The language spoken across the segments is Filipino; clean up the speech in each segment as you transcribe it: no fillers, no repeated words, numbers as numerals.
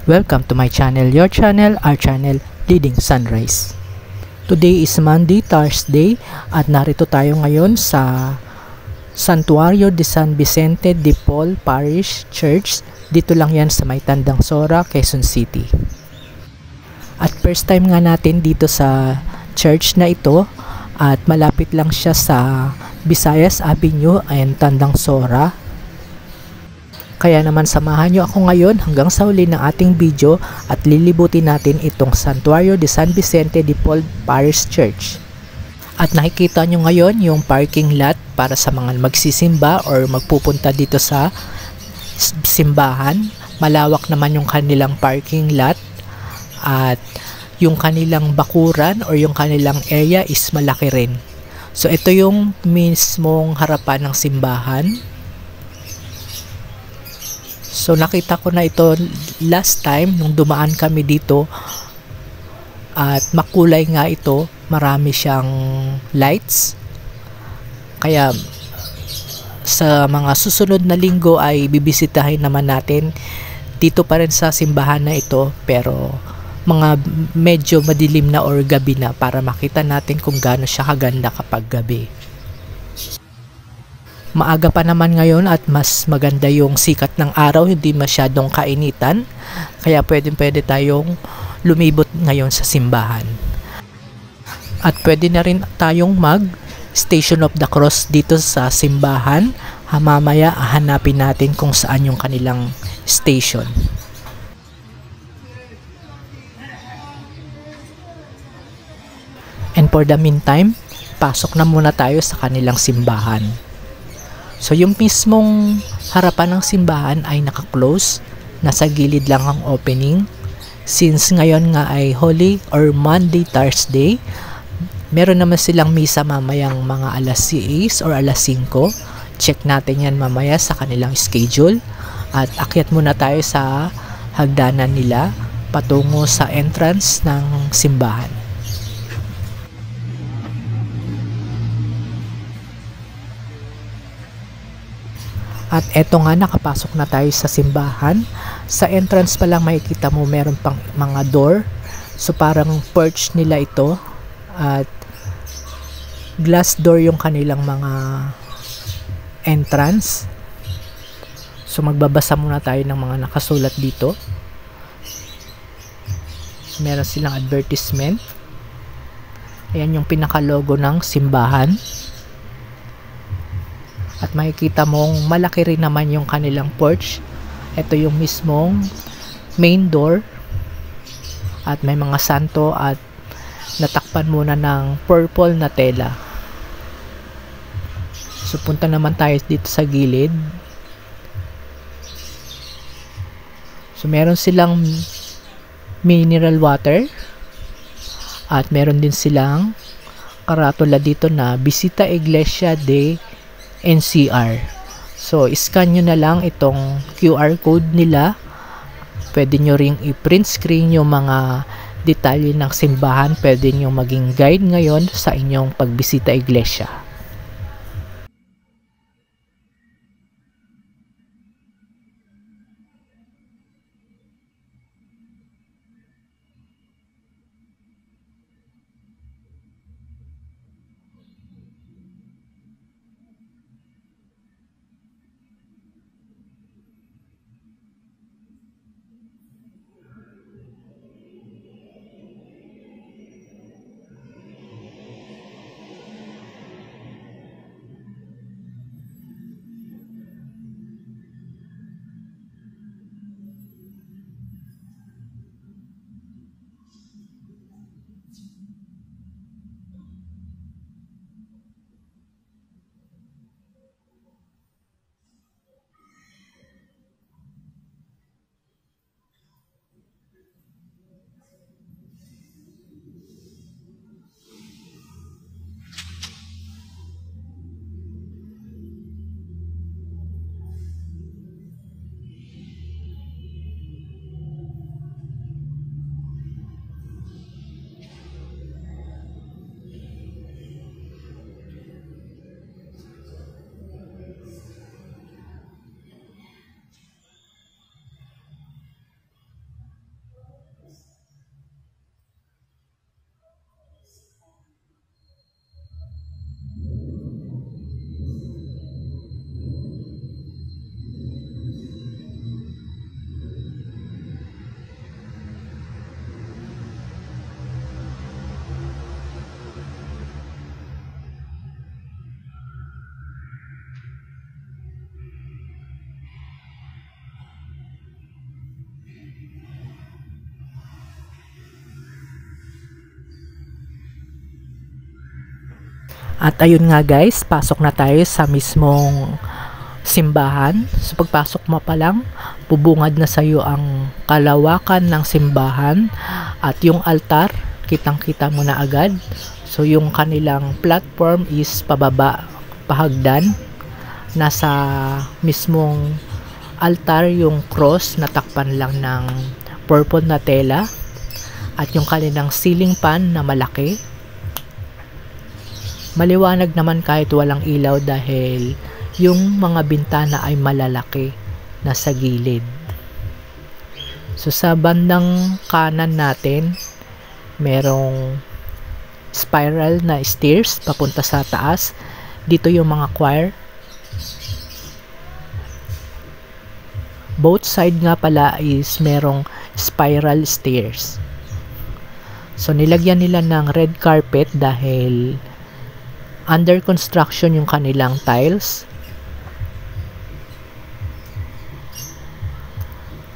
Welcome to my channel, your channel, our channel, Leading Sunrise. Today is Monday, Thursday, at narito tayo ngayon sa Santuario de San Vicente de Paul Parish Church. Dito lang yan sa may Tandang Sora, Quezon City. At first time nga natin dito sa church na ito, at malapit lang siya sa Visayas Avenue and Tandang Sora. Kaya naman samahan nyo ako ngayon hanggang sa huli ng ating video at lilibutin natin itong Santuario de San Vicente de Paul Parish Church. At nakikita nyo ngayon yung parking lot para sa mga magsisimba or magpupunta dito sa simbahan. Malawak naman yung kanilang parking lot at yung kanilang bakuran or yung kanilang area is malaki rin. So ito yung mismong harapan ng simbahan. So nakita ko na ito last time nung dumaan kami dito at makulay nga ito, marami siyang lights. Kaya sa mga susunod na linggo ay bibisitahin naman natin dito pa rin sa simbahan na ito, pero mga medyo madilim na or gabi na para makita natin kung gaano siya kaganda kapag gabi. Maaga pa naman ngayon at mas maganda yung sikat ng araw, hindi masyadong kainitan. Kaya pwede tayong lumibot ngayon sa simbahan. At pwede na rin tayong mag-Station of the Cross dito sa simbahan. Mamaya hanapin natin kung saan yung kanilang station. And for the meantime, pasok na muna tayo sa kanilang simbahan. So yung mismong harapan ng simbahan ay naka-close, nasa gilid lang ang opening. Since ngayon nga ay Holy or Monday, Thursday, meron naman silang misa mamayang mga alas 6 or alas 5. Check natin yan mamaya sa kanilang schedule. At akyat muna tayo sa hagdanan nila patungo sa entrance ng simbahan. At eto nga, nakapasok na tayo sa simbahan. Sa entrance pa lang makikita mo meron pang mga door. So parang porch nila ito. At glass door yung kanilang mga entrance. So magbabasa muna tayo ng mga nakasulat dito. Meron silang advertisement. Ayan yung pinaka-logo ng simbahan. At makikita mong malaki rin naman yung kanilang porch. Ito yung mismong main door. At may mga santo at natakpan muna ng purple na tela. So punta naman tayo dito sa gilid. So meron silang mineral water. At meron din silang karatula dito na Visita Iglesia de NCR. So, scan nyo na lang itong QR code nila. Pwede nyo ring i-print screen yung mga detalye ng simbahan. Pwede nyo maging guide ngayon sa inyong pagbisita iglesia. At ayun nga guys, pasok na tayo sa mismong simbahan. So pagpasok mo pa lang, bubungad na sa iyo ang kalawakan ng simbahan at yung altar, kitang-kita mo na agad. So yung kanilang platform is pababa, pahagdan. Nasa mismong altar yung cross na takpan lang ng purple na tela at yung kanilang ceiling fan na malaki. Maliwanag naman kahit walang ilaw dahil yung mga bintana ay malalaki na sa gilid. So sa bandang kanan natin, merong spiral na stairs papunta sa taas. Dito yung mga choir. Both side nga pala is merong spiral stairs. So nilagyan nila ng red carpet dahil under construction yung kanilang tiles.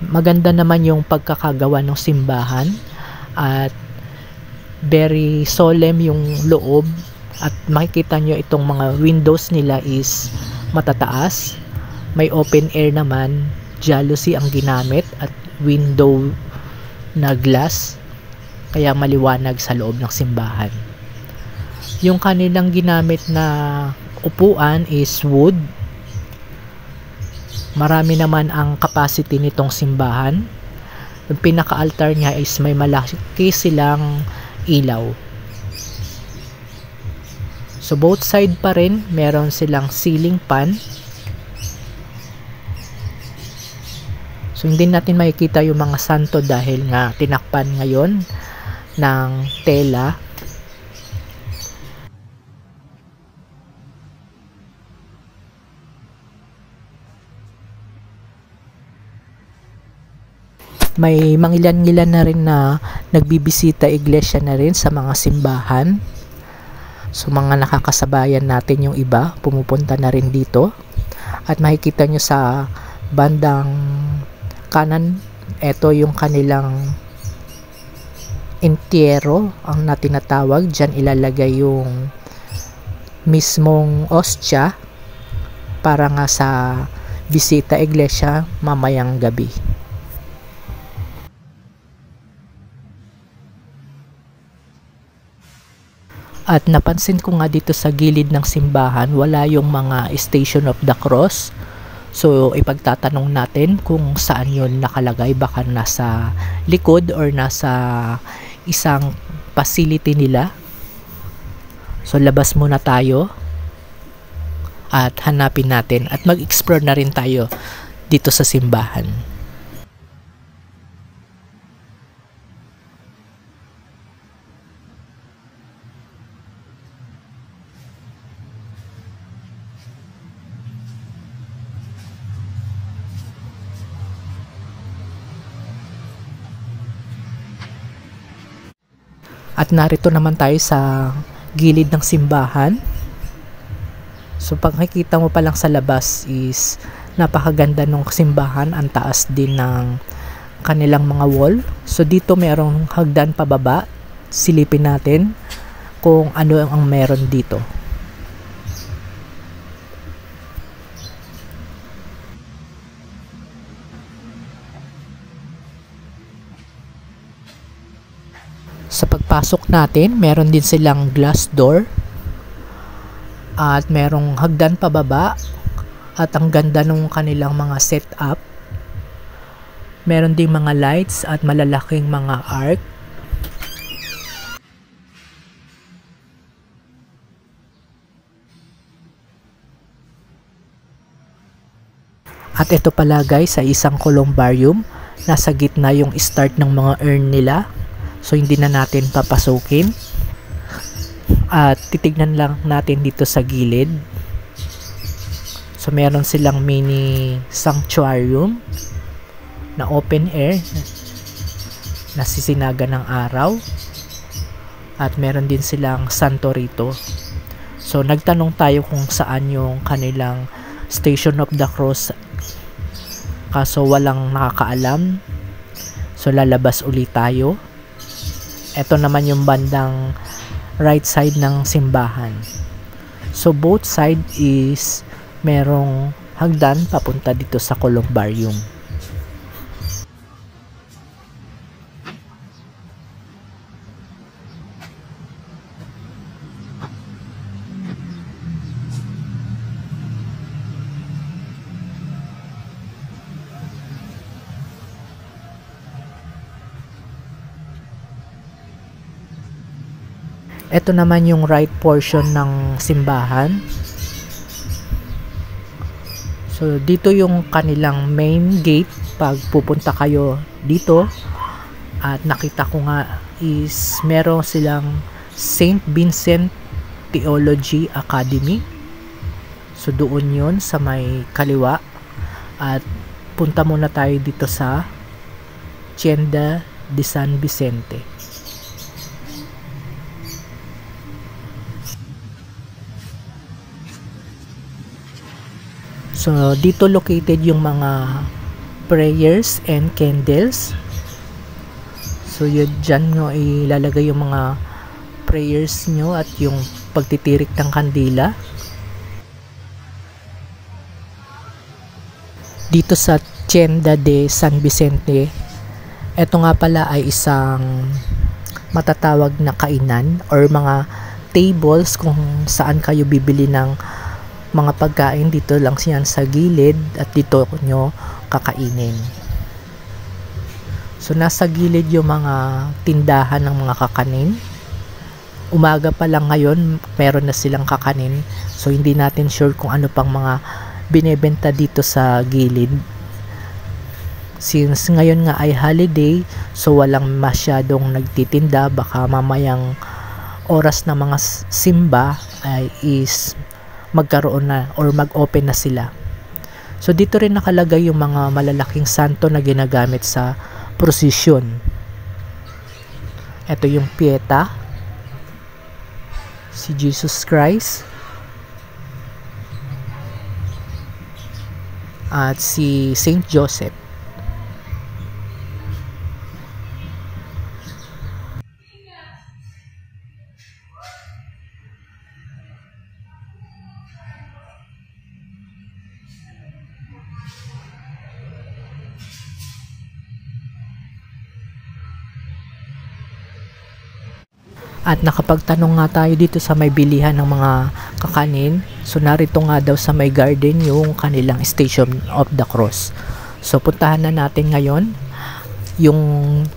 Maganda naman yung pagkakagawa ng simbahan at very solemn yung loob at makikita nyo itong mga windows nila is matataas. May open air naman, jalousie ang ginamit at window na glass kaya maliwanag sa loob ng simbahan. Yung kanilang ginamit na upuan is wood. Marami naman ang capacity nitong simbahan. Yung pinaka-altar niya is may malaki silang ilaw. So both side pa rin, meron silang ceiling fan. So hindi natin makikita yung mga santo dahil nga tinakpan ngayon ng tela. May mangilan-ngilan na rin na nagbibisita iglesia na rin sa mga simbahan. So mga nakakasabayan natin yung iba, pumupunta na rin dito. At makikita nyo sa bandang kanan, ito yung kanilang entierro ang natinatawag. Diyan ilalagay yung mismong ostya para nga sa bisita iglesia mamayang gabi. At napansin ko nga dito sa gilid ng simbahan, wala yung mga Station of the Cross. So ipagtatanong natin kung saan yun nakalagay, baka nasa likod or nasa isang facility nila. So labas muna tayo at hanapin natin at mag-explore na rin tayo dito sa simbahan. At narito naman tayo sa gilid ng simbahan. So pag nakikita mo pa lang sa labas is napakaganda ng simbahan. Ang taas din ng kanilang mga wall. So dito merong hagdan pababa. Silipin natin kung ano ang meron dito. Sa pagpasok natin, meron din silang glass door at merong hagdan pababa at ang ganda ng kanilang mga setup. Meron ding mga lights at malalaking mga arc. At ito pala guys, sa isang columbarium, nasa gitna yung start ng mga urn nila. So hindi na natin papasukin. At titignan lang natin dito sa gilid. So meron silang mini sanctuarium na open air, nasisinaga ng araw. At meron din silang santo rito. So nagtanong tayo kung saan yung kanilang Station of the Cross, kaso walang nakakaalam. So lalabas ulit tayo. Ito naman yung bandang right side ng simbahan. So both side is merong hagdan papunta dito sa columbarium. Ito naman yung right portion ng simbahan. So dito yung kanilang main gate pag pupunta kayo dito. At nakita ko nga is meron silang St. Vincent Theology Academy. So doon yun sa may kaliwa. At punta muna tayo dito sa Tienda de San Vicente. So, dito located yung mga prayers and candles. So, yun, dyan nyo ilalagay yung mga prayers nyo at yung pagtitirik ng kandila. Dito sa Tienda de San Vicente, ito nga pala ay isang matatawag na kainan or mga tables kung saan kayo bibili ng mga pagkain. Dito lang siyan sa gilid at dito nyo kakainin. So nasa gilid yung mga tindahan ng mga kakanin. Umaga pa lang ngayon meron na silang kakanin. So hindi natin sure kung ano pang mga binebenta dito sa gilid. Since ngayon nga ay holiday, so walang masyadong nagtitinda. Baka mamayang oras na mga simba ay is magkaroon na or mag-open na sila. So dito rin nakalagay yung mga malalaking santo na ginagamit sa prosesyon. Ito yung Pieta, si Jesus Christ, at si Saint Joseph. At nakapagtanong nga tayo dito sa may bilihan ng mga kakanin. So narito nga daw sa may garden yung kanilang Station of the Cross. So puntahan na natin ngayon yung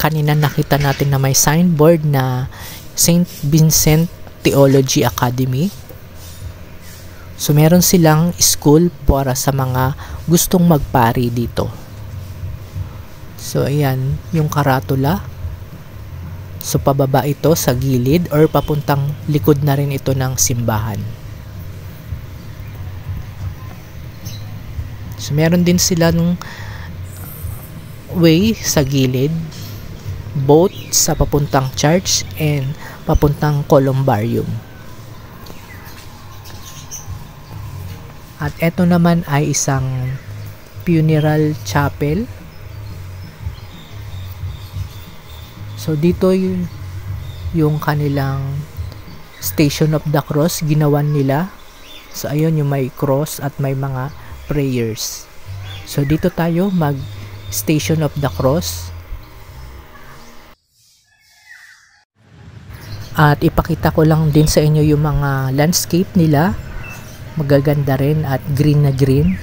kanina nakita natin na may signboard na St. Vincent Theology Academy. So meron silang school para sa mga gustong magpari dito. So ayan yung karatula. So pababa ito sa gilid or papuntang likod na rin ito ng simbahan. So meron din sila ng way sa gilid, both sa papuntang church and papuntang columbarium. At ito naman ay isang funeral chapel. So dito yung kanilang Station of the Cross ginawan nila. So ayun yung may cross at may mga prayers. So dito tayo mag Station of the Cross. At ipakita ko lang din sa inyo yung mga landscape nila. Magaganda rin at green na green.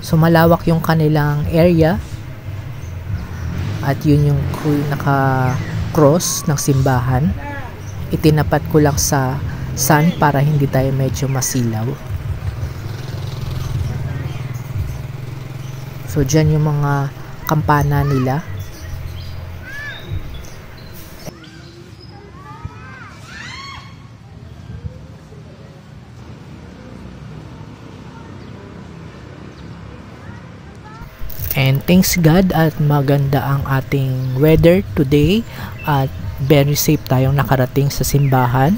So malawak yung kanilang area. At yun yung naka-cross ng simbahan. Itinapat ko lang sa sun para hindi tayo medyo masilaw. So dyan yung mga kampana nila. And thanks God at maganda ang ating weather today at very safe tayong nakarating sa simbahan.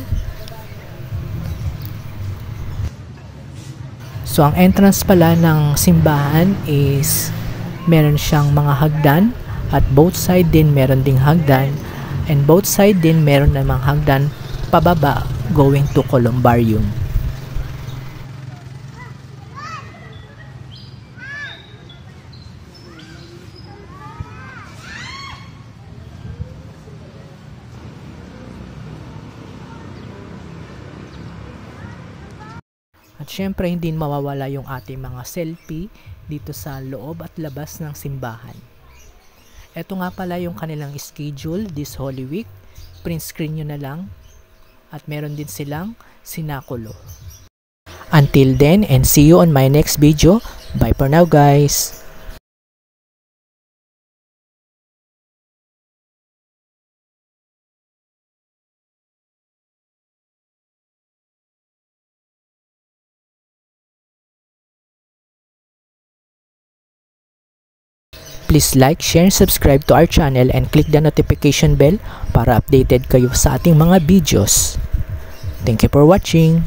So ang entrance pala ng simbahan is meron siyang mga hagdan at both side din meron ding hagdan and both side din meron namang hagdan pababa going to Columbarium. At syempre hindi mawawala yung ating mga selfie dito sa loob at labas ng simbahan. Ito nga pala yung kanilang schedule this Holy Week. Print screen nyo na lang. At meron din silang sinakulo. Until then, and see you on my next video. Bye for now, guys. Please like, share, and subscribe to our channel and click the notification bell para updated kayo sa ating mga videos. Thank you for watching.